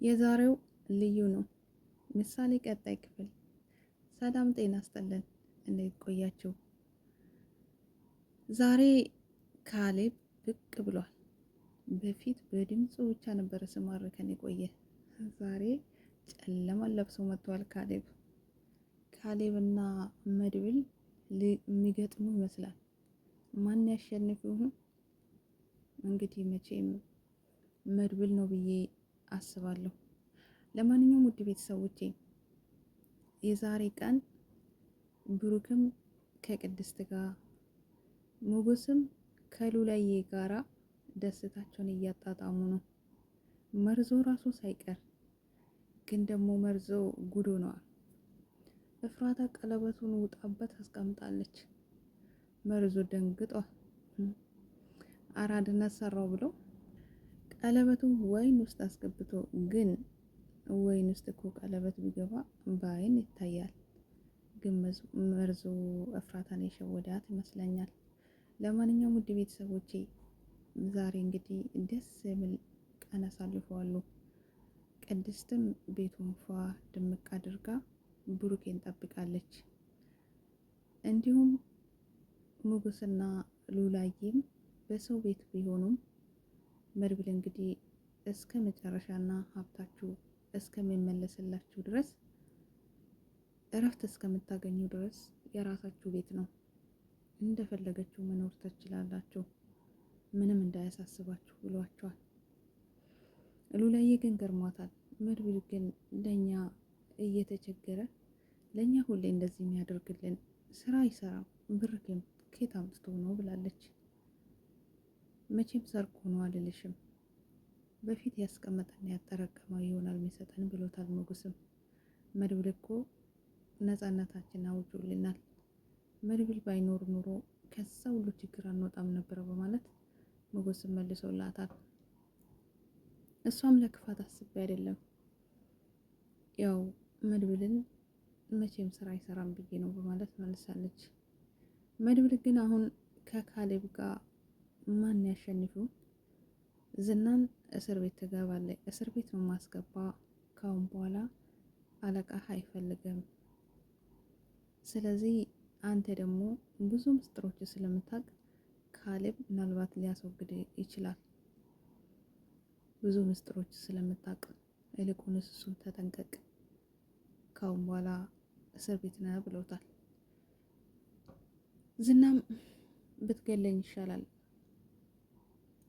የዛሬው ልዩ ነው። ምሳሌ ቀጣይ ክፍል። ሰላም ጤና ይስጥልን። እንዴት ቆያችሁ? ዛሬ ካሌብ ብቅ ብሏል። በፊት በድምፁ ብቻ ነበረ ስማርከን የቆየ። ዛሬ ጨለማን ለብሶ መጥቷል። ካሌብና መድብል የሚገጥሙ ይመስላል። ማን ያሸንፍ ይሆን? እንግዲህ መቼም መድብል ነው ብዬ አስባለሁ። ለማንኛውም ውድ ቤተሰቦቼ የዛሬ ቀን ብሩክም ከቅድስት ጋር ሞገስም ከሉላዬ ጋራ ደስታቸውን እያጣጣሙ ነው። መርዞ ራሱ ሳይቀር ግን ደግሞ መርዞ ጉዶ ነዋል። እፍራታ ቀለበቱን ውጣበት አስቀምጣለች። መርዞ ደንግጧል። አራድነት ሰራው ብሎ ቀለበቱን ወይን ውስጥ አስገብቶ ግን ወይን ውስጥ እኮ ቀለበት ቢገባ በአይን ይታያል። ግን መርዞ እፍራታን የሸወዳት ይመስለኛል። ለማንኛውም ውድ ቤተሰቦቼ ዛሬ እንግዲህ ደስ የሚል ቀን አሳልፈዋል። ቅድስትም ቤቱን ፏ ድምቅ አድርጋ ብሩኬን ጠብቃለች። እንዲሁም ሞገስና ሉላዬም በሰው ቤት ቢሆኑም መድብል እንግዲህ እስከ መጨረሻና ሀብታችሁ እስከሚመለስላችሁ ድረስ እረፍት እስከምታገኙ ድረስ የራሳችሁ ቤት ነው፣ እንደፈለገችሁ መኖር ትችላላችሁ፣ ምንም እንዳያሳስባችሁ ብሏቸዋል። ሉላዬ ግን ገርሟታል። መድብል ግን ለኛ እየተቸገረ ለኛ ሁሌ እንደዚህ የሚያደርግልን ስራ አይሰራም፣ ብር ግን ከየት አምጥቶ ነው ብላለች። መቼም ሰርቆ ነው አልልሽም፣ በፊት ያስቀመጠና ያጠራቀመው ይሆናል የሚሰጠን ብሎታል። ሞገስም መድብል እኮ ነፃነታችን አውጆልናል፣ መድብል ባይኖር ኑሮ ከዛ ሁሉ ችግር አንወጣም ነበረ በማለት ሞገስም መልሶላታል። እሷም ለክፋት አስቤ አይደለም፣ ያው መድብልን መቼም ስራ አይሰራም ብዬ ነው በማለት መልሳለች። መድብል ግን አሁን ከካሌብ ጋር ማን ያሸንፈው? ዝናን እስር ቤት ትገባለች። እስር ቤት ነው ማስገባ። ካሁን በኋላ አለቃ አይፈልግም። ስለዚህ አንተ ደግሞ ብዙ ምስጢሮች ስለምታውቅ ካሌብ ምናልባት ሊያስወግድ ይችላል። ብዙ ምስጢሮች ስለምታውቅ ይልቁንስ እሱን ተጠንቀቅ፣ ካሁን በኋላ እስር ቤት ነህ ብሎታል። ዝናም ብትገለኝ ይሻላል፣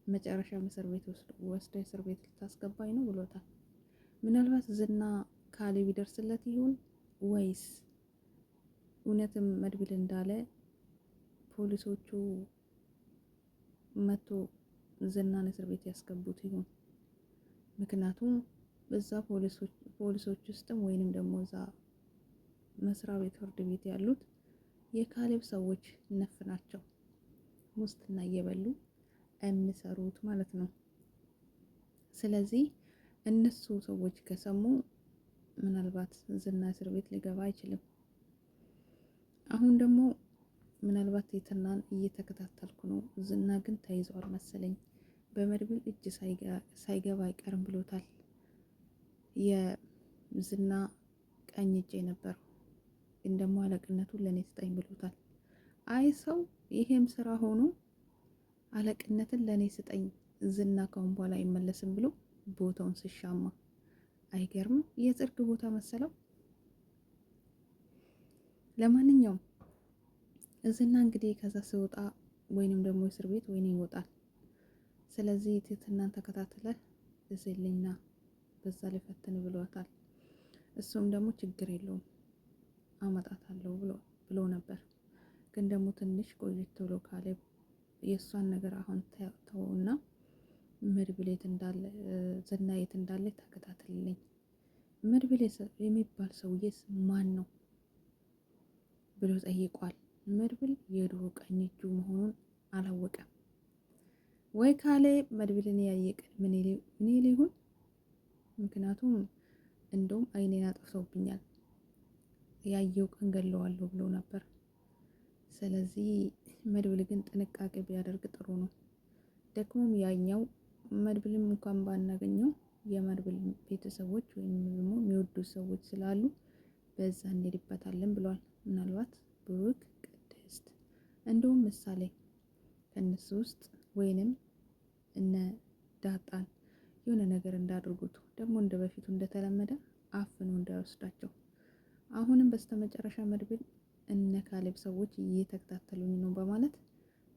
መጨረሻ እስር ቤት ወስደ እስር ቤት ልታስገባኝ ነው ብሎታል። ምናልባት ዝና ካሌብ ይደርስለት ይሆን ወይስ እውነትም መድብል እንዳለ ፖሊሶቹ መቶ ዝናን እስር ቤት ያስገቡት ይሆን? ምክንያቱም በዛ ፖሊሶች ውስጥም ወይንም ደግሞ እዛ መስሪያ ቤት ፍርድ ቤት ያሉት የካሌብ ሰዎች ነፍ ናቸው፣ ሙስና እየበሉ የሚሰሩት ማለት ነው። ስለዚህ እነሱ ሰዎች ከሰሙ ምናልባት ዝና እስር ቤት ሊገባ አይችልም። አሁን ደግሞ ምናልባት ትናን እየተከታተልኩ ነው፣ ዝና ግን ተይዟል መሰለኝ፣ በመድብል እጅ ሳይገባ አይቀርም ብሎታል። የዝና ቀኝ እጅ የነበረው ግን ደግሞ አለቅነቱን ለእኔ ስጠኝ ብሎታል። አይ ሰው ይሄም ስራ ሆኖ አለቅነትን ለእኔ ስጠኝ፣ ዝና ካሁን በኋላ አይመለስም ብሎ ቦታውን ስሻማ አይገርምም? የጽድቅ ቦታ መሰለው። ለማንኛውም ዝና እንግዲህ ከዛ ሲወጣ ወይንም ደግሞ እስር ቤት ወይንም ይወጣል። ስለዚህ ትህትናን ተከታትለህ እዝልኝና በዛ ልፈትን ብሏታል። እሱም ደግሞ ችግር የለውም አመጣታለሁ ብሎ ነበር። ግን ደግሞ ትንሽ ቆይቶ ብሎ ካሌብ የእሷን ነገር አሁን ተውና መድብል የት እንዳለ ዝና የት እንዳለ ተከታተልልኝ። መድብል የሚባል ሰውዬስ ማን ነው ብሎ ጠይቋል። መድብል የድሮ ቀኝ እጁ መሆኑን አላወቀም ወይ? ካሌብ መድብልን ያየቀን ምን ይሁን? ምክንያቱም እንደውም አይኔን አጥፍተውብኛል ያየው ቀን ገለዋለሁ ብሎ ነበር። ስለዚህ መድብል ግን ጥንቃቄ ቢያደርግ ጥሩ ነው። ደግሞም ያኛው መድብልም እንኳን ባናገኘው የመድብል ቤተሰቦች ወይም ደግሞ የሚወዱ ሰዎች ስላሉ በዛ እንሄድበታለን ብለዋል። ምናልባት ብሩክ፣ ቅድስት እንዲሁም ምሳሌ ከነሱ ውስጥ ወይንም እነ ዳጣን የሆነ ነገር እንዳድርጉት ደግሞ እንደ በፊቱ እንደተለመደ አፍኖ እንዳይወስዳቸው። አሁንም በስተመጨረሻ መድብል እነ ካሌብ ሰዎች እየተከታተሉኝ ነው በማለት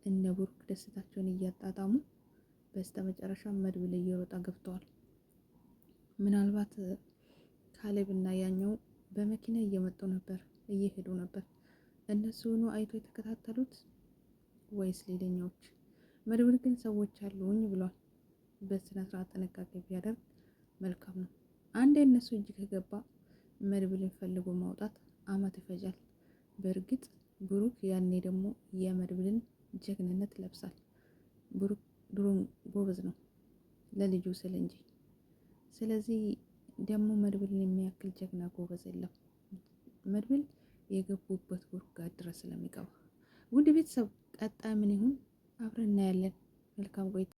እነ ብሩክ ደስታቸውን እያጣጣሙ በስተመጨረሻ መድብል እየሮጣ ገብተዋል። ምናልባት ካሌብ እና ያኛው በመኪና እየመጡ ነበር፣ እየሄዱ ነበር። እነሱ ሆኖ አይቶ የተከታተሉት ወይስ ሌላኛዎች? መድብል ግን ሰዎች አሉኝ ብሏል። በስነ ስርዓት ጥንቃቄ ቢያደርግ መልካም ነው። አንዴ እነሱ እጅ ከገባ መድብልን ፈልጎ ማውጣት አመት ይፈጃል። በእርግጥ ብሩክ ያኔ ደግሞ የመድብልን ጀግንነት ይለብሳል። ብሩክ ድሮም ጎበዝ ነው ለልጁ ስል እንጂ። ስለዚህ ደግሞ መድብልን የሚያክል ጀግና ጎበዝ የለም። መድብል የገቡበት ጉድጓድ ድረስ ስለሚገባ። ውድ ቤተሰብ ቀጣይ ምን ይሁን አብረን እናያለን። መልካም ቆይታ